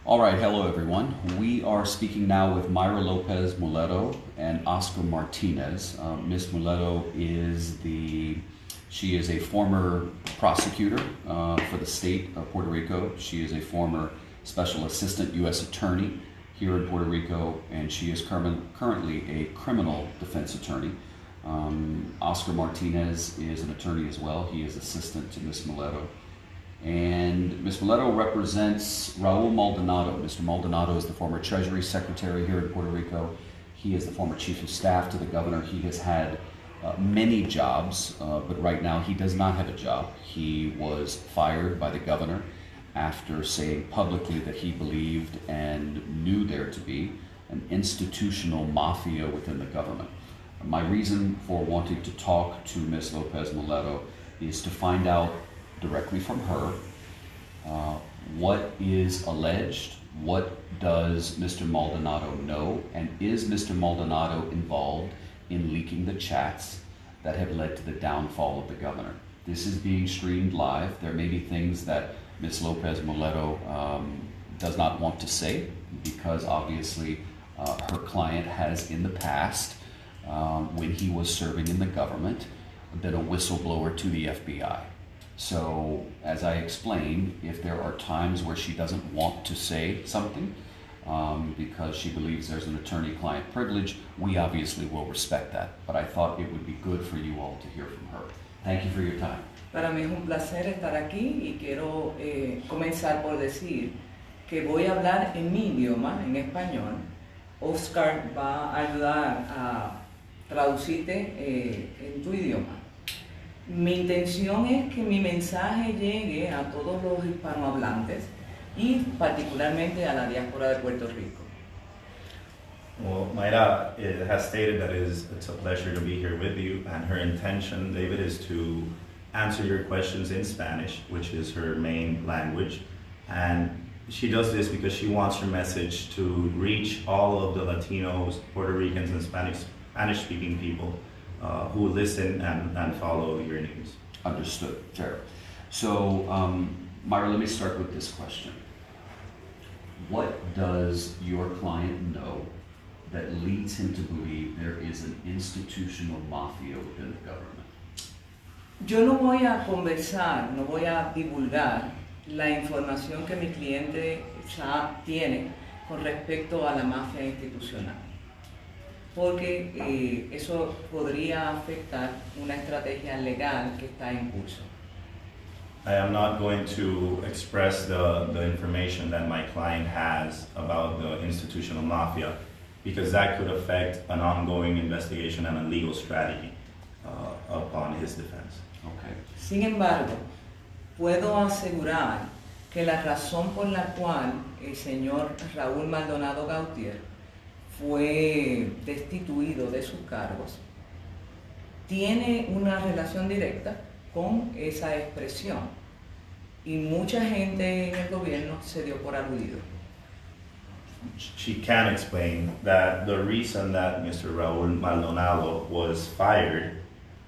All right, hello everyone. We are speaking now with Mayra Lopez Mulero and Oscar Martinez. Ms. Mulero she is a former prosecutor for the state of Puerto Rico. She is a former special assistant U.S. attorney here in Puerto Rico, and she is currently a criminal defense attorney. Oscar Martinez is an attorney as well. He is assistant to Ms. Mulero. And Ms. Mulero represents Raul Maldonado. Mr. Maldonado is the former Treasury Secretary here in Puerto Rico. He is the former Chief of Staff to the governor. He has had many jobs, but right now he does not have a job. He was fired by the governor after saying publicly that he believed and knew there to be an institutional mafia within the government. My reason for wanting to talk to Ms. Lopez Mulero is to find out directly from her what is alleged, what does Mr. Maldonado know, and is Mr. Maldonado involved in leaking the chats that have led to the downfall of the governor. This is being streamed live. There may be things that Ms. Lopez Mulero does not want to say because obviously her client has in the past, when he was serving in the government, been a whistleblower to the FBI. So, as I explained, if there are times where she doesn't want to say something because she believes there's an attorney-client privilege, we obviously will respect that. But I thought it would be good for you all to hear from her. Thank you for your time. Para mí es un placer estar aquí y quiero comenzar por decir que voy a hablar en mi idioma, en español. Oscar va a ayudar a traducirte en tu idioma. Mi intención es que mi mensaje llegue a todos los hispanohablantes y particularmente a la diáspora de Puerto Rico. Well, Mayra has stated that it's a pleasure to be here with you, and her intention, David, is to answer your questions in Spanish, which is her main language. And she does this because she wants her message to reach all of the Latinos, Puerto Ricans, and Spanish-speaking people who listen and follow your news. Understood. Fair. So, Mayra, let me start with this question. What does your client know that leads him to believe there is an institutional mafia within the government? Yo no voy a conversar, no voy a divulgar la información que mi cliente ya tiene con respecto a la mafia institucional, porque eso podría afectar una estrategia legal que está en curso. I am not going to express the information that my client has about the institutional mafia because that could affect an ongoing investigation and a legal strategy upon his defense. Okay. Sin embargo, puedo asegurar que la razón por la cual el señor Raúl Maldonado Gautier fue destituido de sus cargos tiene una relación directa con esa expresión y mucha gente en el gobierno se dio por aludido. She can explain that the reason that Mr. Raúl Maldonado was fired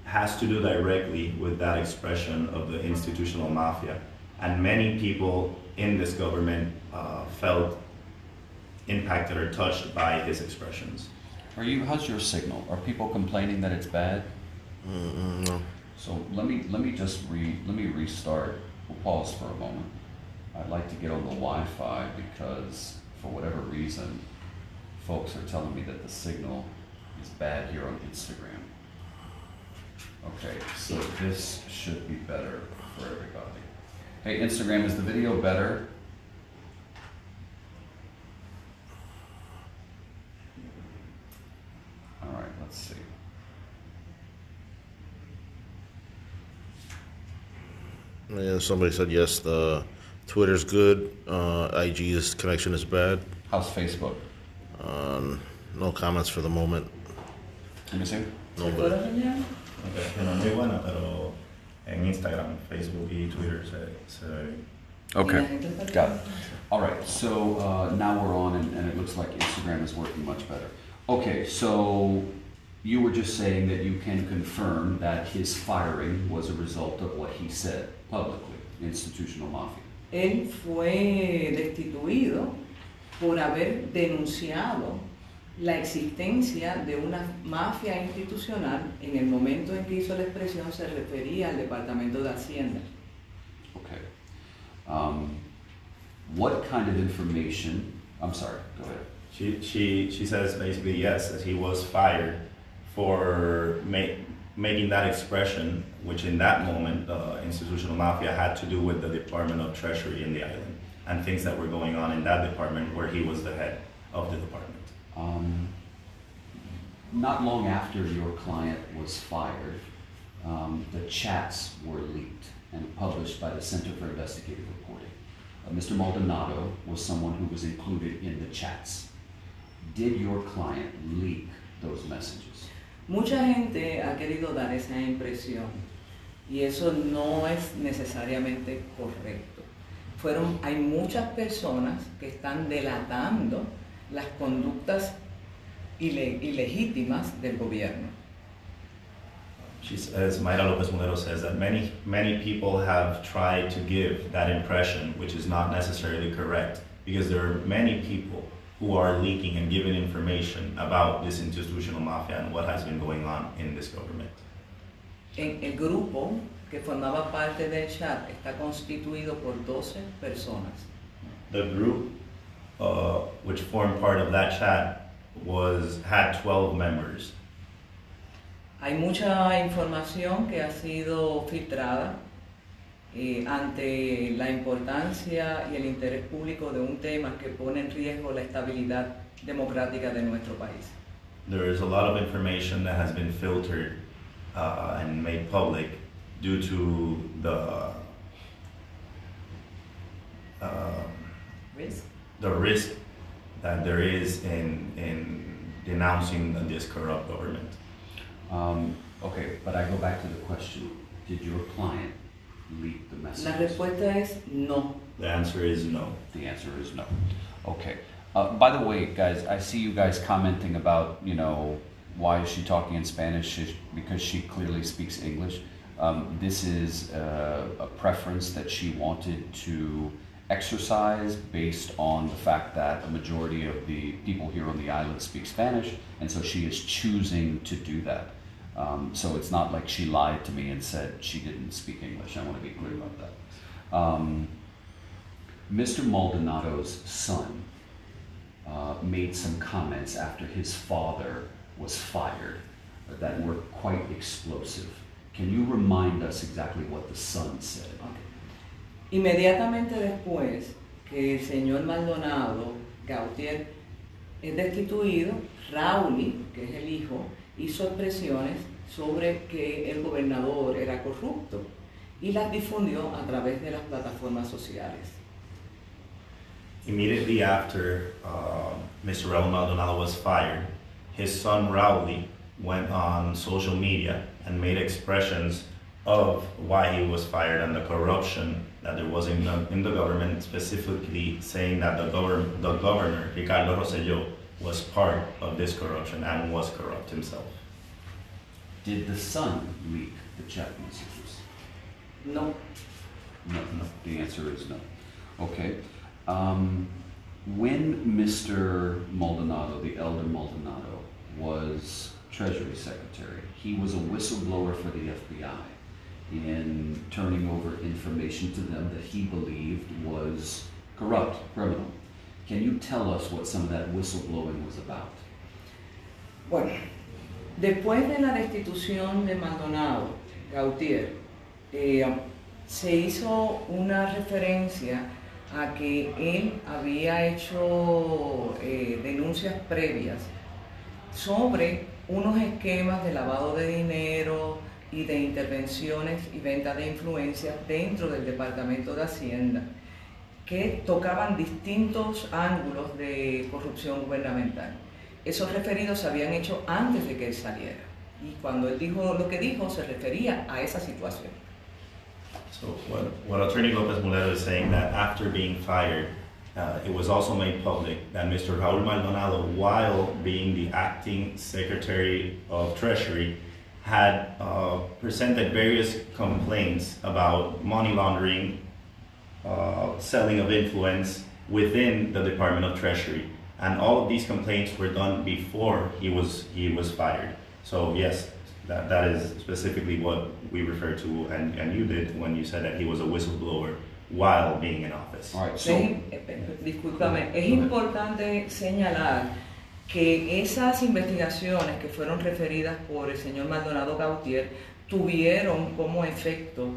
has to do directly with that expression of the institutional mafia, and many people in this government felt impacted or touched by his expressions. How's your signal? Are people complaining that it's bad? No. So let me restart. We'll pause for a moment. I'd like to get on the Wi-Fi because for whatever reason, folks are telling me that the signal is bad here on Instagram. Okay, so this should be better for everybody. Hey, Instagram, is the video better? All right, let's see. Yeah, somebody said yes, the Twitter's good, IG's connection is bad. How's Facebook? No comments for the moment. Let me see. No, ¿Se but puede señalar? Okay, no es muy buena, pero en Instagram, Facebook y Twitter se Okay, got it. All right, so now we're on, and it looks like Instagram is working much better. Okay, so you were just saying that you can confirm that his firing was a result of what he said publicly, institutional mafia. Él fue destituido por haber denunciado la existencia de una mafia institucional. En el momento en que hizo la expresión se refería al Departamento de Hacienda. Okay. What kind of information? I'm sorry. Go ahead. She says basically yes, that he was fired for making that expression, which in that moment, institutional mafia had to do with the Department of Treasury in the island and things that were going on in that department where he was the head of the department. Not long after your client was fired, the chats were leaked and published by the Center for Investigative Reporting. Mr. Maldonado was someone who was included in the chats. Did your client leak those messages? Mucha gente ha querido dar esa impresión y eso no es necesariamente correcto. Hay muchas personas que están delatando las conductas ilegítimas del gobierno. She says, Mayra Lopez Mulero says that many people have tried to give that impression, which is not necessarily correct, because there are many people who are leaking and giving information about this institutional mafia and what has been going on in this government. El grupo que formaba parte del chat está constituido por 12 personas. The group which formed part of that chat had 12 members. Hay mucha información que ha sido filtrada ante la importancia y el interés público de un tema que pone en riesgo la estabilidad democrática de nuestro país. There is a lot of information that has been filtered and made public due to the risk that there is in denouncing this corrupt government. Okay, but I go back to the question. Did your client leak the messages? La respuesta es no. The answer is no. The answer is no. Okay. By the way, guys, I see you guys commenting about, why is she talking in Spanish? Because she clearly speaks English. This is a preference that she wanted to exercise based on the fact that a majority of the people here on the island speak Spanish, and so she is choosing to do that. So it's not like she lied to me and said she didn't speak English. I want to be clear about that. Mr. Maldonado's son made some comments after his father was fired that were quite explosive. Can you remind us exactly what the son said? Okay. Inmediatamente después que el señor Maldonado Gautier es destituido, Rauli, que es el hijo, hizo expresiones sobre que el gobernador era corrupto y las difundió a través de las plataformas sociales. Immediately after Mr. Raul Maldonado was fired, his son Rauli went on social media and made expressions of why he was fired and the corruption that there was in the government, specifically saying that the governor, Ricardo Rosselló, was part of this corruption and was corrupt himself. Did the son leak the chat messages? No. No. The answer is no. Okay. When Mr. Maldonado, the elder Maldonado, was Treasury Secretary, he was a whistleblower for the FBI in turning over information to them that he believed was corrupt, criminal. Can you tell us what some of that whistleblowing was about? Bueno, después de la destitución de Maldonado, Gautier, se hizo una referencia a que él había hecho denuncias previas sobre unos esquemas de lavado de dinero y de intervenciones y venta de influencias dentro del Departamento de Hacienda que tocaban distintos ángulos de corrupción gubernamental. Esos referidos se habían hecho antes de que él saliera y cuando él dijo lo que dijo se refería a esa situación. So what Attorney Lopez Mulero is saying that after being fired, it was also made public that Mr. Raul Maldonado, while being the acting Secretary of Treasury, had presented various complaints about money laundering, selling of influence, within the Department of Treasury. And all of these complaints were done before he was fired. So yes, that is specifically what we refer to, and you did when you said that he was a whistleblower while being in office. All right, so Discúlpame, es importante señalar que esas investigaciones que fueron referidas por el señor Maldonado Gautier tuvieron como efecto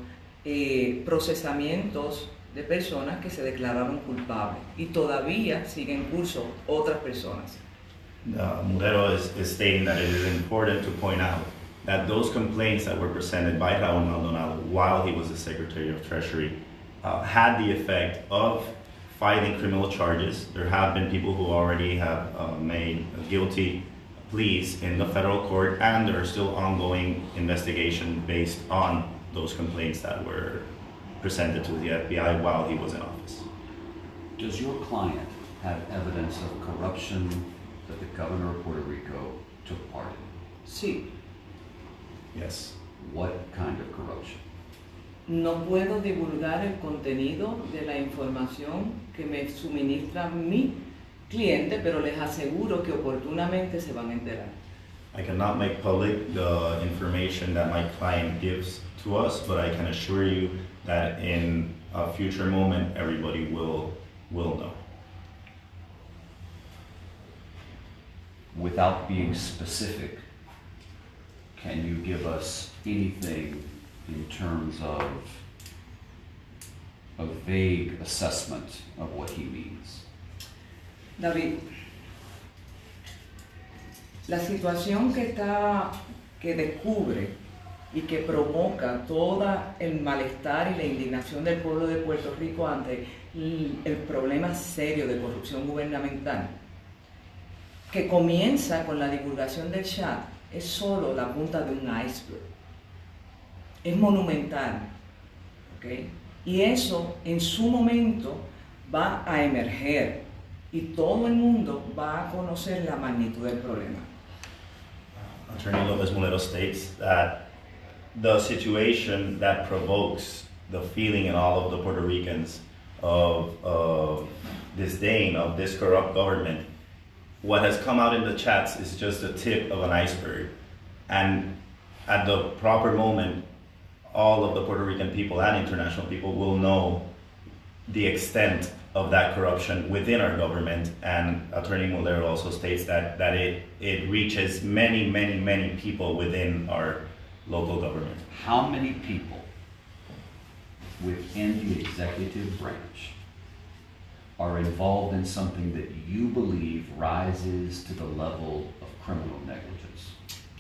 procesamientos de personas que se declararon culpables y todavía siguen en curso otras personas. Mulero is stating that it is important to point out that those complaints that were presented by Raúl Maldonado while he was the Secretary of Treasury had the effect of filing criminal charges. There have been people who already have made guilty pleas in the federal court, and there are still ongoing investigation based on those complaints that were presented to the FBI while he was in office. does your client have evidence of corruption that the governor of Puerto Rico took part in? Sí, Yes. What kind of corruption? no puedo divulgar el contenido de la información que me suministra mi cliente, pero les aseguro que oportunamente se van a enterar. I cannot make public the information that my client gives to us, but I can assure you that in a future moment, everybody will know. Without being specific, can you give us anything in terms of a vague assessment of what he means? David, la situación que descubre y que provoca todo el malestar y la indignación del pueblo de Puerto Rico ante el problema serio de corrupción gubernamental, que comienza con la divulgación del chat, es solo la punta de un iceberg. Es monumental, ¿ok? Y eso en su momento va a emerger y todo el mundo va a conocer la magnitud del problema. Attorney Lopez Mulero states that the situation that provokes the feeling in all of the Puerto Ricans of disdain of this corrupt government, what has come out in the chats is just the tip of an iceberg. And at the proper moment, all of the Puerto Rican people and international people will know the extent of that corruption within our government. And Attorney Mulero also states that it reaches many, many, many people within our local government. How many people within the executive branch are involved in something that you believe rises to the level of criminal negligence?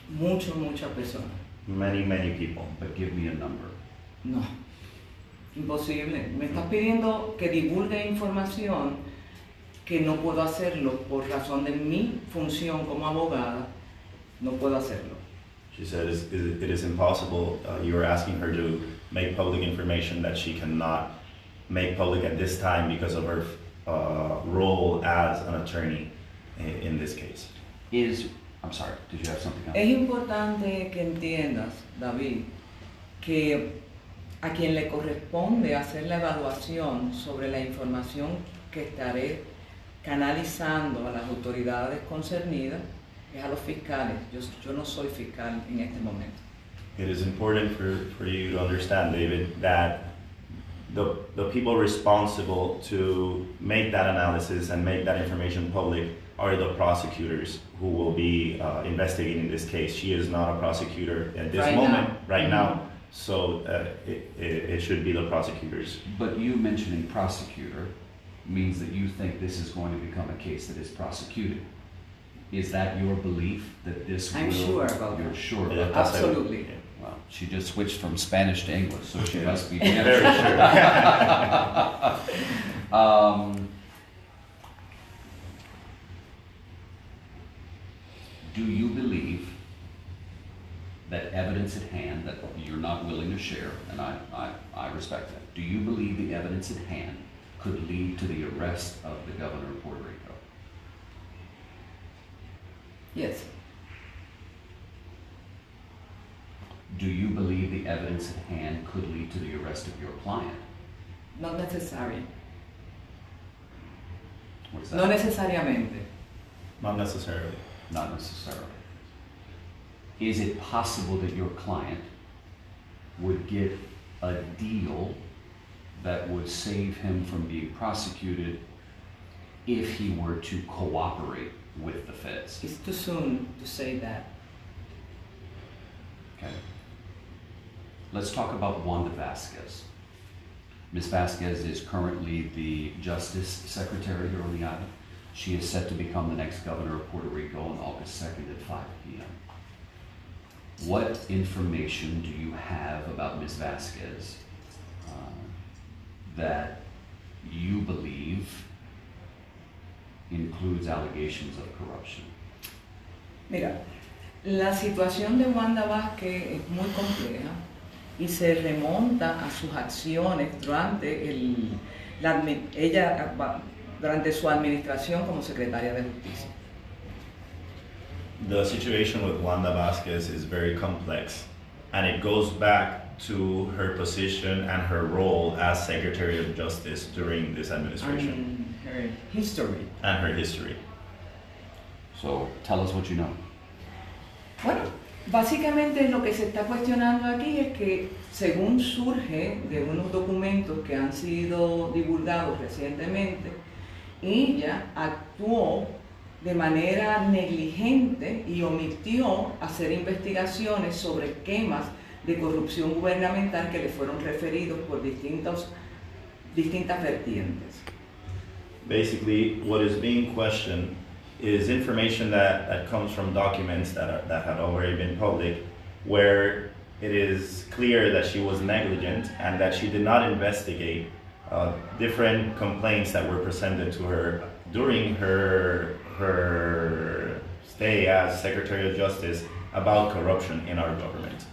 Muchas personas. Many, many people. But give me a number. No, imposible. Me estás pidiendo que divulgue información que no puedo hacerlo por razón de mi función como abogada. No puedo hacerlo. She said it is impossible. You are asking her to make public information that she cannot make public at this time because of her role as an attorney in this case. I'm sorry, did you have something else? Es importante que entiendas, David, que a quien le corresponde hacer la evaluación sobre la información que estaré canalizando a las autoridades concernidas es a los fiscales. Yo no soy fiscal en este momento. It is important for you to understand, David, that the people responsible to make that analysis and make that information public are the prosecutors who will be investigating this case. She is not a prosecutor at this moment, right now, so it should be the prosecutors. But you mentioning prosecutor means that you think this is going to become a case that is prosecuted. Is that your belief that this I'm will? sure about You're that. sure Yeah, about that? Absolutely. Well, she just switched from Spanish to English, so she must be Very sure. Do you believe that evidence at hand that you're not willing to share, and I respect that, do you believe the evidence at hand could lead to the arrest of the governor of Puerto Rico? Yes. Do you believe the evidence at hand could lead to the arrest of your client? Not necessary. What's that? No necesariamente. Not necessarily. Not necessarily. Is it possible that your client would get a deal that would save him from being prosecuted if he were to cooperate with the feds? It's too soon to say that. Okay. Let's talk about Wanda Vasquez. Ms. Vasquez is currently the Justice Secretary here on the island. She is set to become the next governor of Puerto Rico on August 2nd at 5 p.m. What information do you have about Ms. Vasquez that you believe includes allegations of corruption? Mira, la situación de Wanda Vázquez es muy compleja y se remonta a sus acciones durante su administración como secretaria de Justicia. The situation with Wanda Vasquez is very complex, and it goes back to her position and her role as Secretary of Justice during this administration And her history. and her history. So tell us what you know. Bueno, básicamente lo que se está cuestionando aquí es que, según surge de unos documentos que han sido divulgados recientemente, ella actuó de manera negligente y omitió hacer investigaciones sobre esquemas de corrupción gubernamental que le fueron referidos por distintas vertientes. Basically, what is being questioned is information that comes from documents that had already been public, where it is clear that she was negligent and that she did not investigate different complaints that were presented to her during her stay as Secretary of Justice about corruption in our government.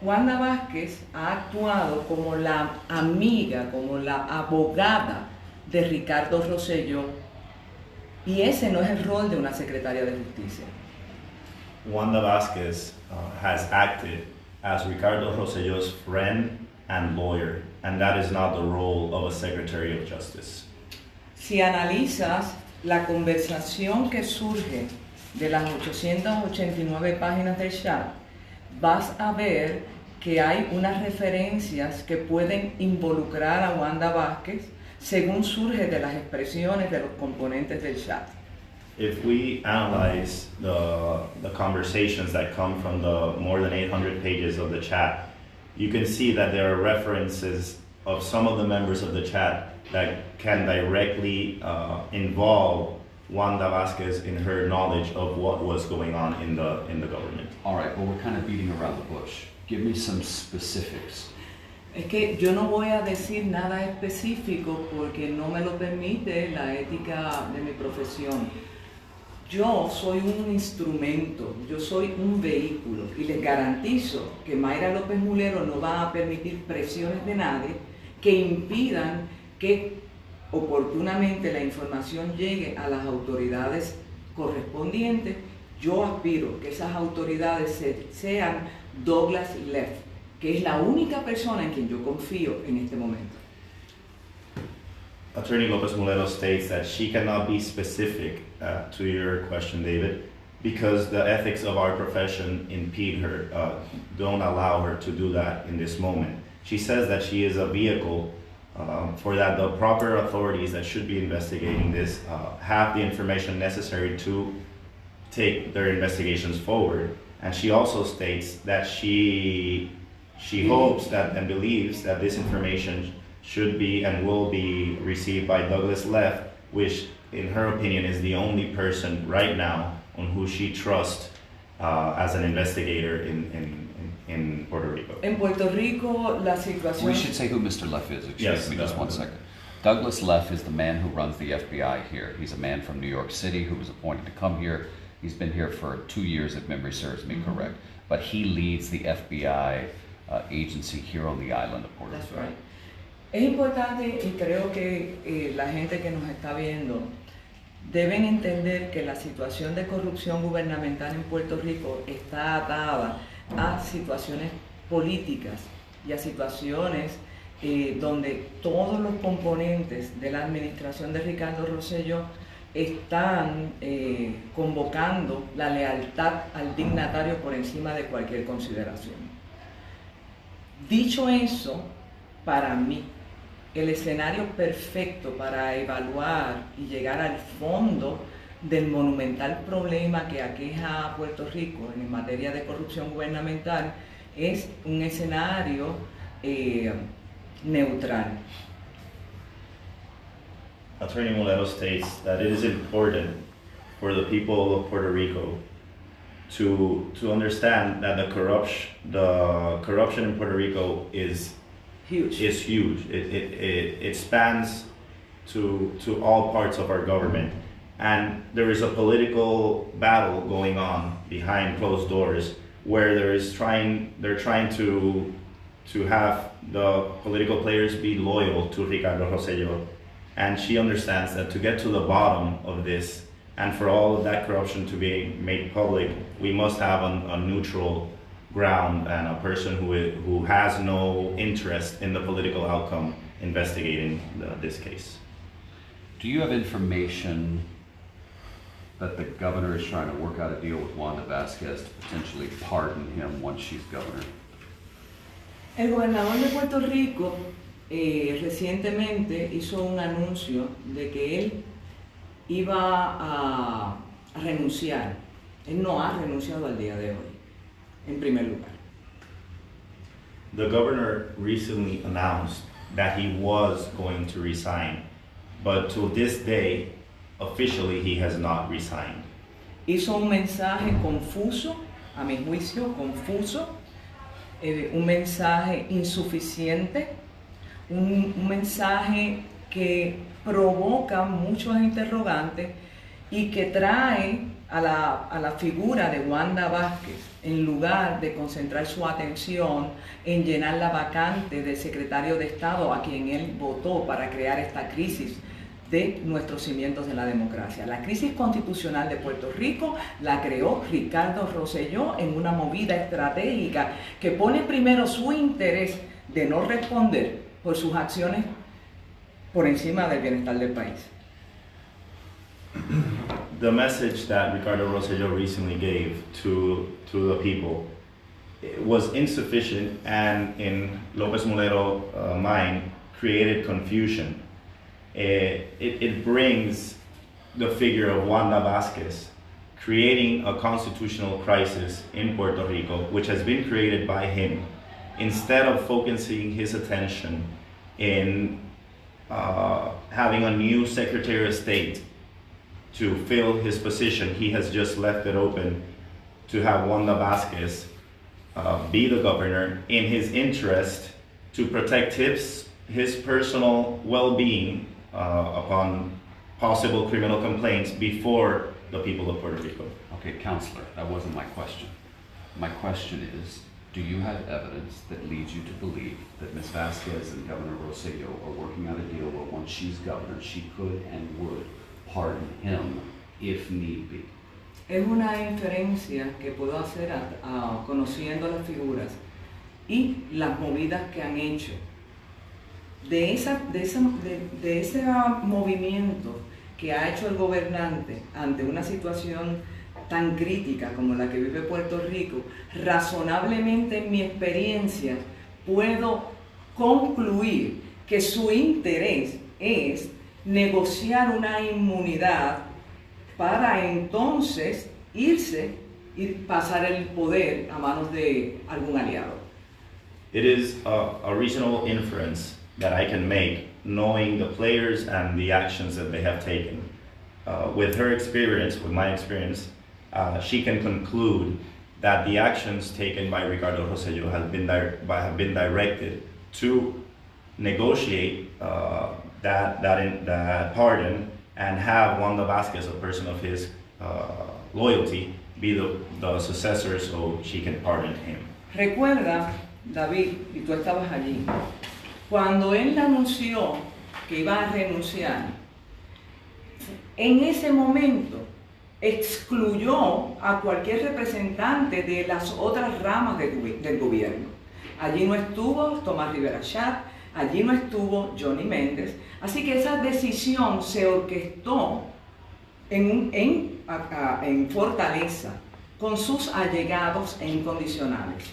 Wanda Vázquez ha actuado como la amiga, como la abogada de Ricardo Rosselló, y ese no es el rol de una secretaria de justicia. Wanda Vasquez has acted as Ricardo Rosselló's friend and lawyer, and that is not the role of a Secretary of Justice. Si analizas la conversación que surge de las 889 páginas del chat, vas a ver que hay unas referencias que pueden involucrar a Wanda Vázquez según surge de las expresiones de los componentes del chat. If we analyze the conversations that come from the more than 800 pages of the chat, you can see that there are references of some of the members of the chat that can directly involve Wanda Vasquez in her knowledge of what was going on in the government. All right, well, we're kind of beating around the bush. Give me some specifics. Es que yo no voy a decir nada específico porque no me lo permite la ética de mi profesión. Yo soy un instrumento, yo soy un vehículo y les garantizo que Mayra Lopez Mulero no va a permitir presiones de nadie que impidan que oportunamente la información llegue a las autoridades correspondientes. Yo aspiro que esas autoridades sean Douglas Leff, que es la única persona en quien yo confío en este momento. Attorney Lopez Mulero states that she cannot be specific to your question, David, because the ethics of our profession impede her, don't allow her to do that in this moment. She says that she is a vehicle for that the proper authorities that should be investigating this have the information necessary to take their investigations forward. And she also states that she hopes that and believes that this information should be and will be received by Douglas Leff, which in her opinion is the only person right now on who she trusts as an investigator in Puerto Rico. En Puerto Rico la situación... We should say who Mr. Leff is. Excuse me just one second. Douglas Leff is the man who runs the FBI here. He's a man from New York City who was appointed to come here. He's been here for 2 years, if memory serves me correct. But he leads the FBI agency here on the island of Puerto Rico. That's right. Es importante y creo que la gente que nos está viendo deben entender que la situación de corrupción gubernamental en Puerto Rico está atada a situaciones políticas y a situaciones donde todos los componentes de la administración de Ricardo Rosselló están convocando la lealtad al dignatario por encima de cualquier consideración. Dicho eso, para mí, el escenario perfecto para evaluar y llegar al fondo del monumental problema que aqueja a Puerto Rico en materia de corrupción gubernamental es un escenario neutral. Attorney Mulero states that it is important for the people of Puerto Rico to understand that the corruption in Puerto Rico is Huge. huge. It spans to all parts of our government, and there is a political battle going on behind closed doors where they're trying to have the political players be loyal to Ricardo Rosselló. And she understands that to get to the bottom of this and for all of that corruption to be made public, we must have a neutral ground and a person who has no interest in the political outcome investigating this case. Do you have information that the governor is trying to work out a deal with Wanda Vázquez to potentially pardon him once she's governor? El gobernador de Puerto Rico recientemente hizo un anuncio de que él iba a renunciar. Él no ha renunciado al día de hoy, en primer lugar. The governor recently announced that he was going to resign, but to this day, officially he has not resigned. Hizo un mensaje confuso, a mi juicio confuso, un mensaje insuficiente, un mensaje que provoca muchos interrogantes y que trae a la figura de Wanda Vázquez, en lugar de concentrar su atención en llenar la vacante del secretario de Estado a quien él votó para crear esta crisis de nuestros cimientos de la democracia. La crisis constitucional de Puerto Rico la creó Ricardo Rosselló en una movida estratégica que pone primero su interés de no responder por sus acciones por encima del bienestar del país. The message that Ricardo Rosselló recently gave to the people was insufficient and in Lopez Mulero mind created confusion. It brings the figure of Wanda Vázquez creating a constitutional crisis in Puerto Rico, which has been created by him, instead of focusing his attention in having a new Secretary of State to fill his position. He has just left it open to have Wanda Vázquez be the governor in his interest to protect his personal well-being upon possible criminal complaints before the people of Puerto Rico. Okay, Counselor, that wasn't my question. My question is, do you have evidence that leads you to believe that Ms. Vázquez and Governor Rosselló are working out a deal where once she's governor, she could and would pardon him if need be? Es una inferencia que puedo hacer conociendo las figuras y las movidas que han hecho. De ese movimiento que ha hecho el gobernante ante una situación tan crítica como la que vive Puerto Rico, razonablemente en mi experiencia puedo concluir que su interés es negociar una inmunidad para entonces irse y pasar el poder a manos de algún aliado. It is a reasonable inference that I can make knowing the players and the actions that they have taken. With her experience, with my experience, she can conclude that the actions taken by Ricardo Rosselló have been directed to negotiate that pardon and have Wanda Vázquez, a person of his loyalty, be the successor so she can pardon him. Recuerda, David, y tú estabas allí, cuando él anunció que iba a renunciar, en ese momento excluyó a cualquier representante de las otras ramas del gobierno. Allí no estuvo Tomás Rivera Chat, Allí no estuvo Johnny Méndez, así que esa decisión se orquestó en Fortaleza con sus allegados e incondicionales.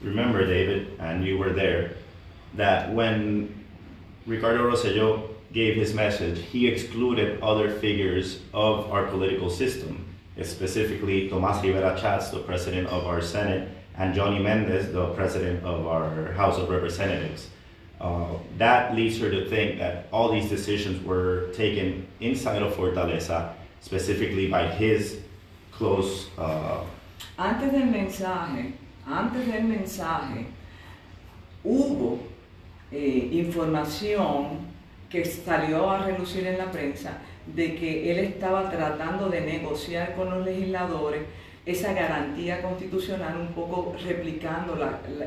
Remember, David, and you were there, that when Ricardo Rosselló gave his message, he excluded other figures of our political system, specifically Tomás Rivera Chats, the president of our Senate, and Johnny Méndez, the president of our House of Representatives. That leads her to think that all these decisions were taken inside of Fortaleza, specifically by his close... Antes del mensaje, hubo información que salió a relucir en la prensa de que él estaba tratando de negociar con los legisladores esa garantía constitucional, un poco replicando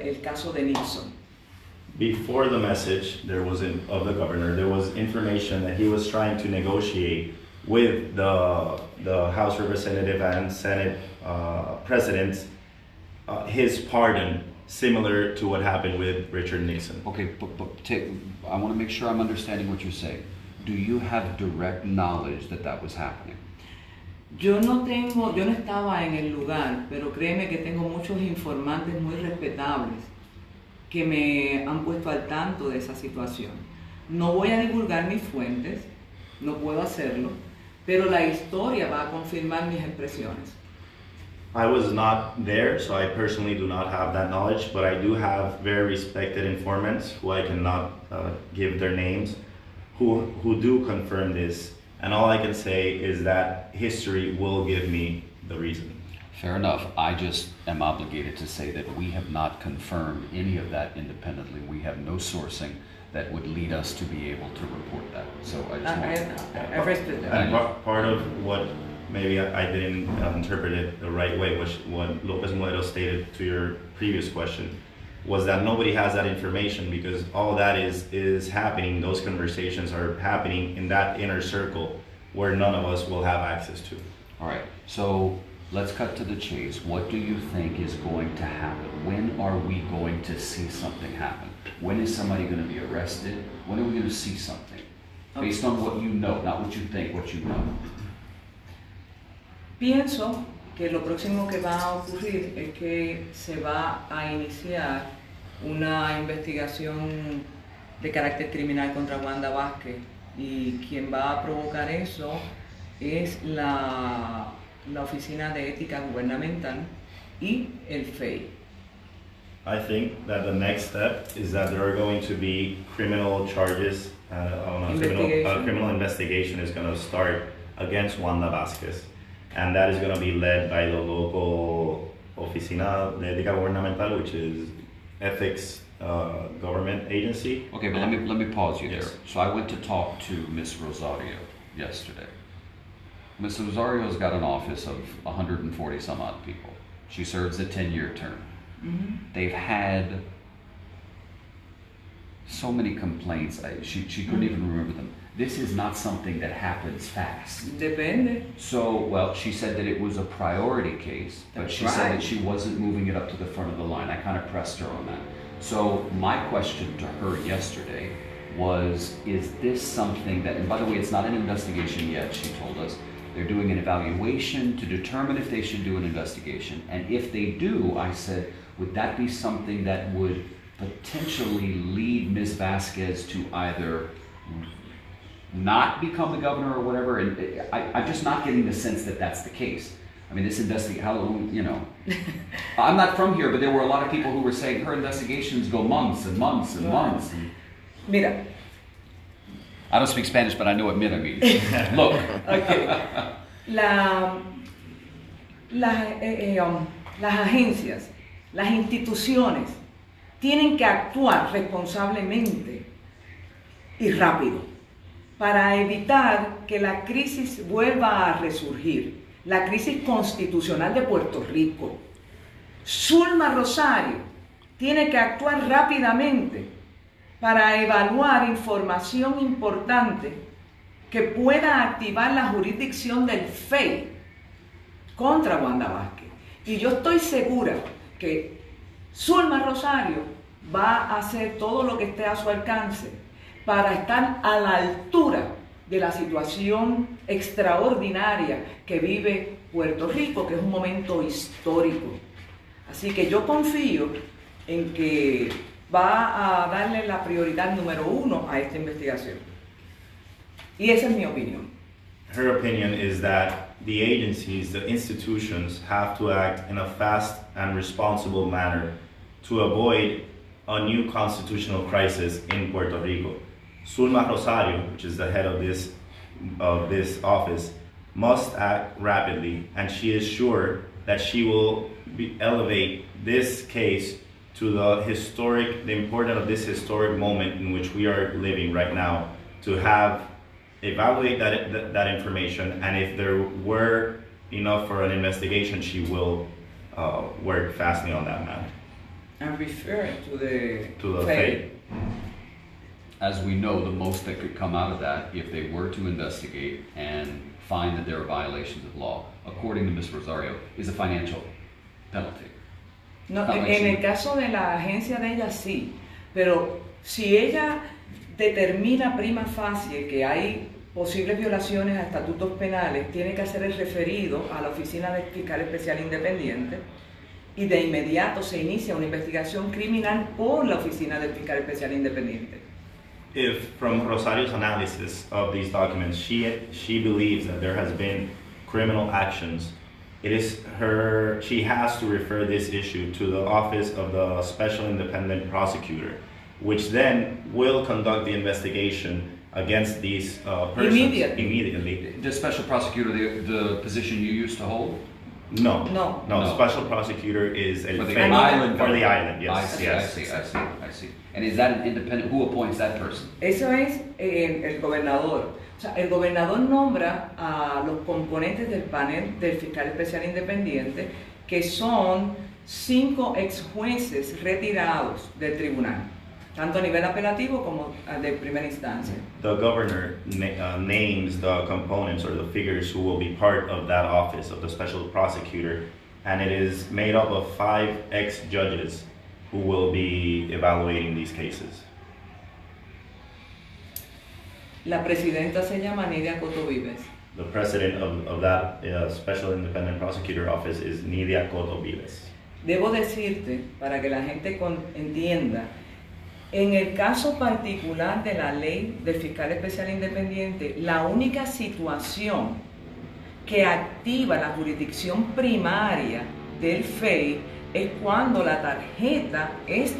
el caso de Nixon. Before the message of the governor, there was information that he was trying to negotiate with the House Representative and Senate presidents his pardon, similar to what happened with Richard Nixon. Okay, but I want to make sure I'm understanding what you're saying. Do you have direct knowledge that was happening? Yo no estaba en el lugar, pero créeme que tengo muchos informantes muy respetables que me han puesto al tanto de esa situación. No voy a divulgar mis fuentes, no puedo hacerlo, pero la historia va a confirmar mis expresiones. I was not there, so I personally do not have that knowledge, but I do have very respected informants who I cannot give their names, who do confirm this. And all I can say is that history will give me the reason. Fair enough. I just am obligated to say that we have not confirmed any of that independently. We have no sourcing that would lead us to be able to report that. So I just I respect that. And part of what maybe I didn't interpret it the right way, which what Lopez Mulero stated to your previous question, was that nobody has that information because all that is happening, those conversations are happening in that inner circle where none of us will have access to. All right, so let's cut to the chase. What do you think is going to happen? When are we going to see something happen? When is somebody going to be arrested? When are we going to see something? Based on what you know, not what you think, what you know. Pienso que lo próximo que va a ocurrir es que se va a iniciar una investigación de carácter criminal contra Wanda Vázquez y quien va a provocar eso es la Oficina de Ética Gubernamental y el FEI. I think that the next step is that there are going to be criminal charges, criminal investigation is going to start against Wanda Vázquez. And that is going to be led by the local Oficina de Ética Gubernamental, which is ethics government agency. Okay, but let me pause you Yes. there. So I went to talk to Miss Rosario yesterday. Miss Rosario's got an office of 140 some odd people. She serves a 10-year term. Mm-hmm. They've had so many complaints. She couldn't even remember them. This is not something that happens fast. Depende. So, well, she said that it was a priority case, but That's she said right. that she wasn't moving it up to the front of the line. I kind of pressed her on that. So my question to her yesterday was, is this something that, and by the way, it's not an investigation yet, she told us. They're doing an evaluation to determine if they should do an investigation. And if they do, I said, would that be something that would potentially lead Ms. Vasquez to either not become the governor or whatever? And I'm just not getting the sense that that's the case. I mean, this investigation, how long, you know. I'm not from here, but there were a lot of people who were saying her investigations go months and months and months. Mira. I don't speak Spanish, but I know what mira means. Look. Okay. Las agencias, las instituciones tienen que actuar responsablemente y rápido para evitar que la crisis vuelva a resurgir, la crisis constitucional de Puerto Rico. Zulma Rosario tiene que actuar rápidamente para evaluar información importante que pueda activar la jurisdicción del FEI contra Wanda Vázquez. Y yo estoy segura que Zulma Rosario va a hacer todo lo que esté a su alcance para estar a la altura de la situación extraordinaria que vive Puerto Rico, que es un momento histórico. Así que yo confío en que va a darle la prioridad número 1 a esta investigación. Y esa es mi opinión. Her opinion is that the agencies, the institutions, have to act in a fast and responsible manner to avoid a new constitutional crisis in Puerto Rico. Zulma Rosario, which is the head of this office, must act rapidly, and she is sure that she will elevate this case to the importance of this historic moment in which we are living right now, to evaluate that information, and if there were enough for an investigation, she will work fastly on that matter. And refer to the FAA. As we know, the most that could come out of that, if they were to investigate and find that there are violations of law, according to Ms. Rosario, is a financial penalty. No, en el caso de la agencia de ella sí, pero si ella determina prima facie que hay posibles violaciones a estatutos penales, tiene que hacer el referido a la Oficina del Fiscal Especial Independiente y de inmediato se inicia una investigación criminal por la Oficina del Fiscal Especial Independiente. If from Rosario's analysis of these documents, she believes that there has been criminal actions, she has to refer this issue to the Office of the Special Independent Prosecutor, which then will conduct the investigation against these persons immediately. The special prosecutor, the position you used to hold? No. No. Special prosecutor is For the federal- island. For the island, yes. I see. And is that an independent? Who appoints that person? Eso es el gobernador. O sea, el gobernador nombra a los componentes del panel del fiscal especial independiente, que son 5 ex jueces retirados del tribunal, tanto a nivel apelativo como de primera instancia. The governor names the components or the figures who will be part of that office of the special prosecutor, and it is made up of 5 ex-judges who will be evaluating these cases. La presidenta se llama Nidia Coto Vives. The president of that special independent prosecutor office is Nidia Coto Vives. Debo decirte, para que la gente entienda, en el caso particular de la ley del fiscal especial independiente, la única situación que activa la jurisdicción primaria del FEI es cuando la tarjeta es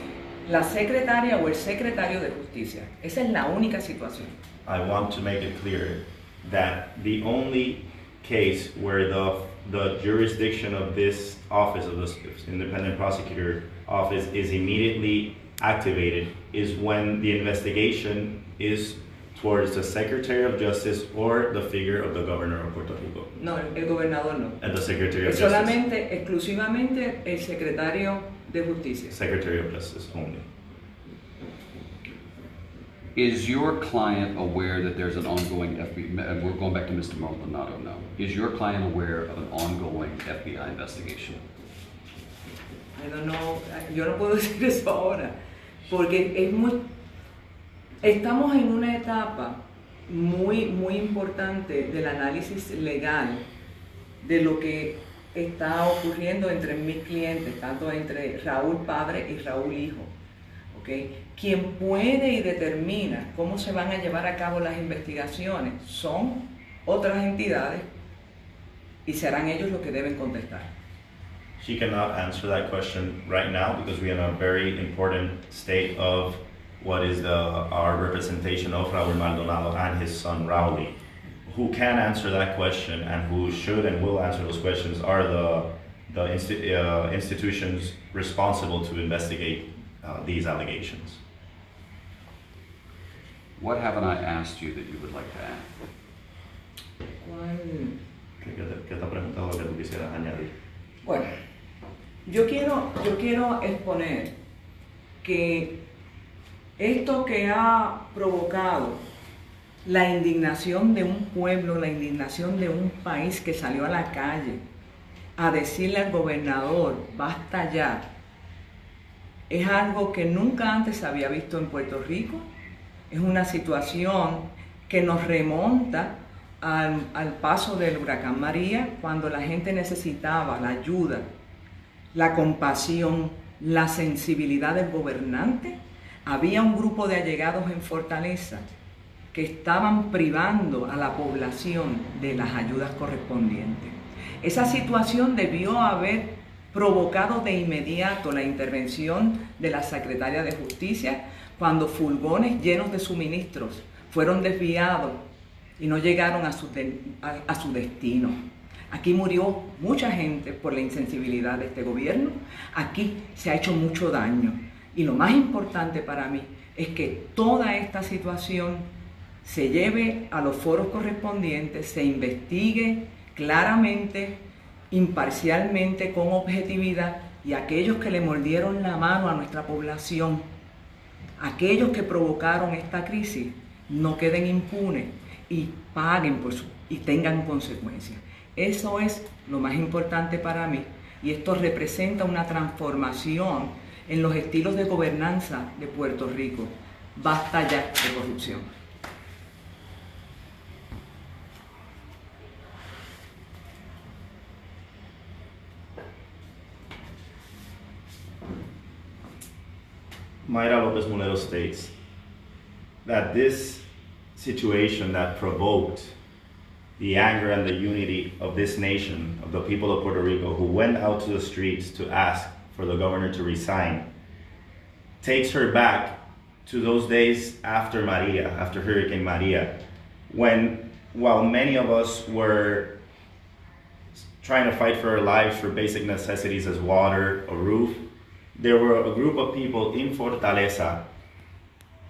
la secretaria o el secretario de justicia. Esa es la única situación. I want to make it clear that the only case where the jurisdiction of this office, of the independent prosecutor office, is immediately activated is when the investigation is towards the Secretary of Justice or the figure of the Governor of Puerto Rico. No, el gobernador no. And the Secretary of Es Justice. solamente, exclusivamente el secretario de justicia. Secretary of Justice only. Is your client aware that there's an ongoing FBI, we're going back to Mr. Maldonado now. Is your client aware of an ongoing FBI investigation? I don't know, yo no puedo decir eso ahora, porque estamos en una etapa muy importante del análisis legal de lo que está ocurriendo entre mis clientes, tanto entre Raúl padre y Raúl hijo. ¿Okay? Quien puede y determina cómo se van a llevar a cabo las investigaciones son otras entidades y serán ellos los que deben contestar. She cannot answer that question right now because we are in a very important state of what is our representation of Raúl Maldonado and his son Raúl. Who can answer that question and who should and will answer those questions are the institutions responsible to investigate these allegations. What haven't I asked you that you would like to add? ¿Qué te ha preguntado que tú quisieras añadir? Bueno, yo quiero exponer que esto que ha provocado la indignación de un pueblo, la indignación de un país que salió a la calle a decirle al gobernador, basta ya, es algo que nunca antes se había visto en Puerto Rico. Es una situación que nos remonta al paso del huracán María, cuando la gente necesitaba la ayuda, la compasión, la sensibilidad del gobernante. Había un grupo de allegados en Fortaleza que estaban privando a la población de las ayudas correspondientes. Esa situación debió haber provocado de inmediato la intervención de la Secretaria de Justicia cuando furgones llenos de suministros fueron desviados y no llegaron a su destino. Aquí murió mucha gente por la insensibilidad de este gobierno. Aquí se ha hecho mucho daño. Y lo más importante para mí es que toda esta situación se lleve a los foros correspondientes, se investigue claramente, imparcialmente, con objetividad, y aquellos que le mordieron la mano a nuestra población, aquellos que provocaron esta crisis, no queden impunes y paguen y tengan consecuencias. Eso es lo más importante para mí, y esto representa una transformación en los estilos de gobernanza de Puerto Rico. Basta ya de corrupción. Mayra Lopez Mulero states that this situation that provoked the anger and the unity of this nation, of the people of Puerto Rico, who went out to the streets to ask for the governor to resign, takes her back to those days after Maria, after Hurricane Maria, when, while many of us were trying to fight for our lives for basic necessities as water, a roof, there were a group of people in Fortaleza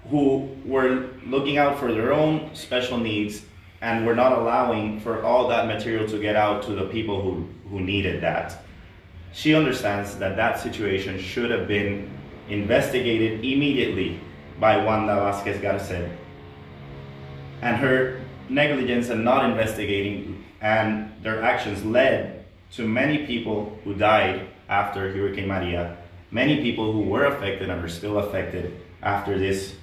who were looking out for their own special needs and were not allowing for all that material to get out to the people who needed that. She understands that that situation should have been investigated immediately by Wanda Vázquez Garcet. And her negligence in not investigating and their actions led to many people who died after Hurricane Maria, many people who were affected and are still affected after this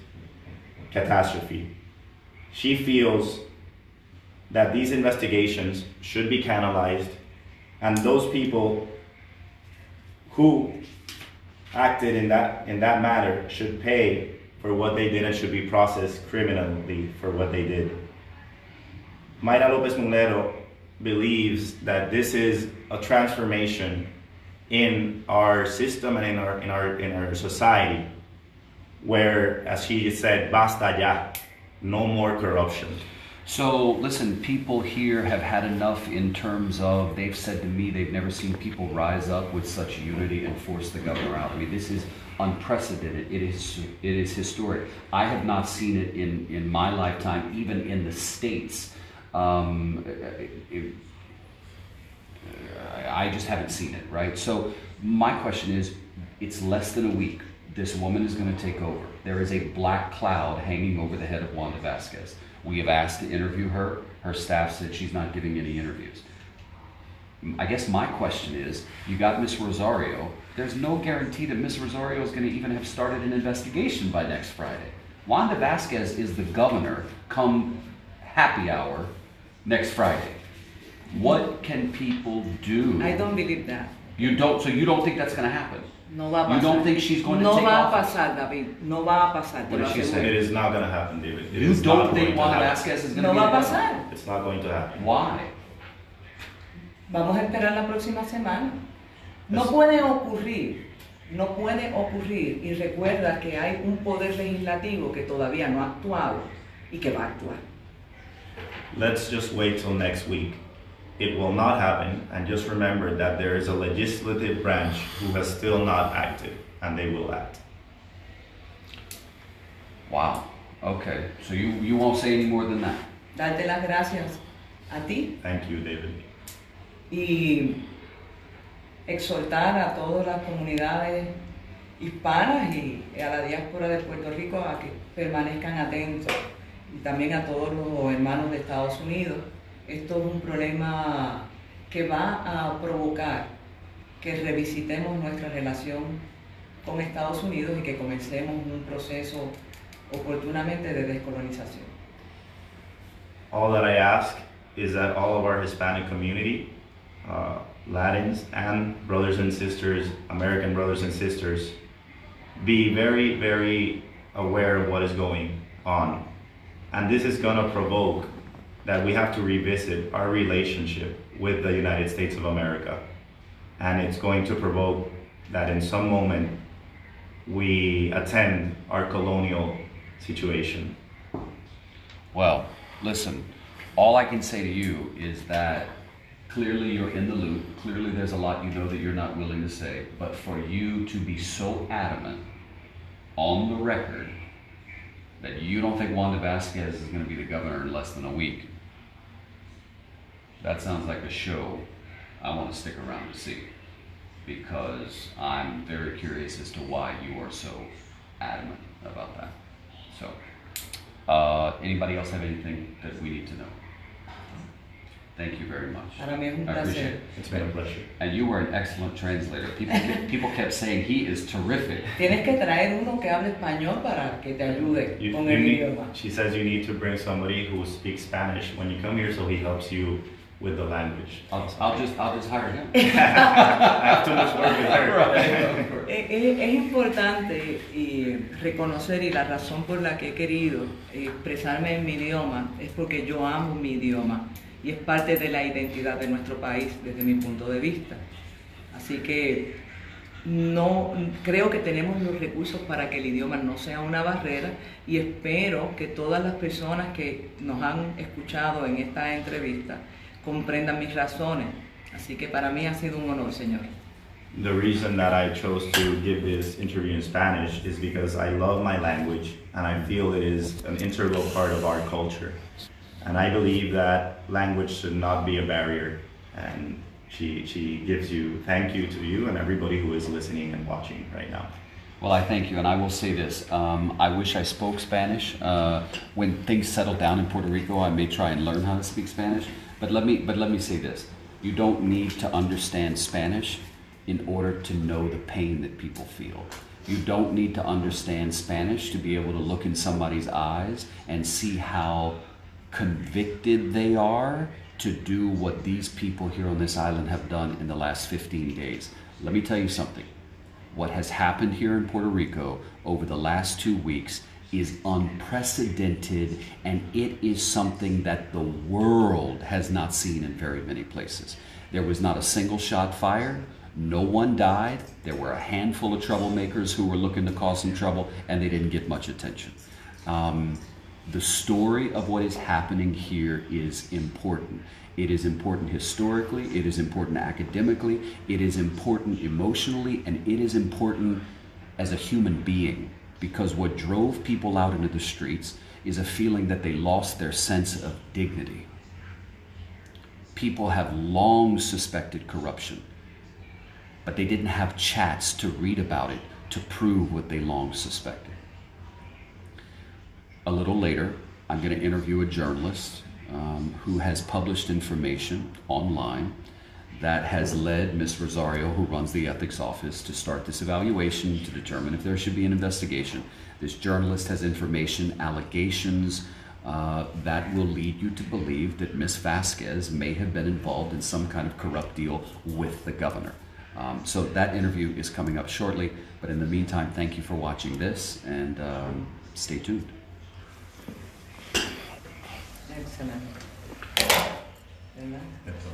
catastrophe. She feels that these investigations should be canalized, and those people who acted in that matter should pay for what they did and should be processed criminally for what they did. Mayra Lopez Mulero believes that this is a transformation in our system and in our society, where, as she said, basta ya, no more corruption. So listen, people here have had enough in terms of, they've said to me they've never seen people rise up with such unity and force the governor out. I mean, this is unprecedented. It is historic. I have not seen it in my lifetime, even in the States. I just haven't seen it, right? So my question is, it's less than a week. This woman is going to take over. There is a black cloud hanging over the head of Wanda Vázquez. We have asked to interview her. Her staff said she's not giving any interviews. I guess my question is, you got Miss Rosario. There's no guarantee that Miss Rosario is going to even have started an investigation by next Friday. Wanda Vázquez is the governor come happy hour next Friday. What can people do? I don't believe that. You don't, so you don't think that's going to happen? No va a pasar. You don't think she's going to no take va a office? pasar, David. No va a pasar. What did she say? It is not going to happen, David. It You is not don't going think to Wanda happen. Vázquez is going to No be va a the governor? pasar. It's not going to happen. Why? Vamos a esperar la próxima semana. No Es- puede ocurrir, y recuerda que hay un poder legislativo que todavía no ha actuado y que va a actuar. Let's just wait till next week. It will not happen, and just remember that there is a legislative branch who has still not acted, and they will act. Wow. Okay. So you won't say any more than that? Darte las gracias a ti Thank you, David. y exhortar a todas las comunidades hispanas y a la diáspora de Puerto Rico a que permanezcan atentos, y también a todos los hermanos de Estados Unidos. Esto es un problema que va a provocar que revisitemos nuestra relación con Estados Unidos y que comencemos un proceso oportunamente de descolonización. All that I ask is that all of our Hispanic community, Latins and brothers and sisters, American brothers and sisters, be very, very aware of what is going on. And this is gonna provoke that we have to revisit our relationship with the United States of America. And it's going to provoke that in some moment we attend our colonial situation. Well, listen, all I can say to you is that clearly you're in the loop. Clearly there's a lot you know that you're not willing to say. But for you to be so adamant on the record that you don't think Wanda Vasquez is going to be the governor in less than a week, that sounds like a show I want to stick around to see, because I'm very curious as to why you are so adamant about that. So, anybody else have anything that we need to know? Thank you very much. Para mí es un I appreciate placer. it. It's been a pleasure. And you were an excellent translator. People kept saying he is terrific. Tienes que traer uno que hable español para que te ayude You- con you el need- idioma. She says you need to bring somebody who speaks Spanish when you come here, so he helps you with the language. I'll just hire him. I have too much work with her. Es importante reconocer, y la razón por la que he querido expresarme en mi idioma es porque yo amo mi idioma y es parte de la identidad de nuestro país desde mi punto de vista. Así que no creo que tenemos los recursos para que el idioma no sea una barrera, y espero que todas las personas que nos han escuchado en esta entrevista comprendan mis razones. Así que para mí ha sido un honor, señor. The reason that I chose to give this interview in Spanish is because I love my language and I feel it is an integral part of our culture. And I believe that language should not be a barrier. And she gives you, thank you to you and everybody who is listening and watching right now. Well, I thank you, and I will say this. I wish I spoke Spanish. When things settle down in Puerto Rico, I may try and learn how to speak Spanish. But let me say this. You don't need to understand Spanish in order to know the pain that people feel. You don't need to understand Spanish to be able to look in somebody's eyes and see how convicted they are to do what these people here on this island have done in the last 15 days. Let me tell you something. What has happened here in Puerto Rico over the last 2 weeks is unprecedented, and it is something that the world has not seen in very many places. There was not a single shot fired. No one died. There were a handful of troublemakers who were looking to cause some trouble, and they didn't get much attention. The story of what is happening here is important. It is important historically, it is important academically, it is important emotionally, and it is important as a human being, because what drove people out into the streets is a feeling that they lost their sense of dignity. People have long suspected corruption, but they didn't have chats to read about it to prove what they long suspected. A little later, I'm going to interview a journalist who has published information online that has led Ms. Rosario, who runs the ethics office, to start this evaluation to determine if there should be an investigation. This journalist has information, allegations that will lead you to believe that Ms. Vasquez may have been involved in some kind of corrupt deal with the governor. So that interview is coming up shortly, but in the meantime, thank you for watching this, and stay tuned. Excelente. ¿Verdad? That's all.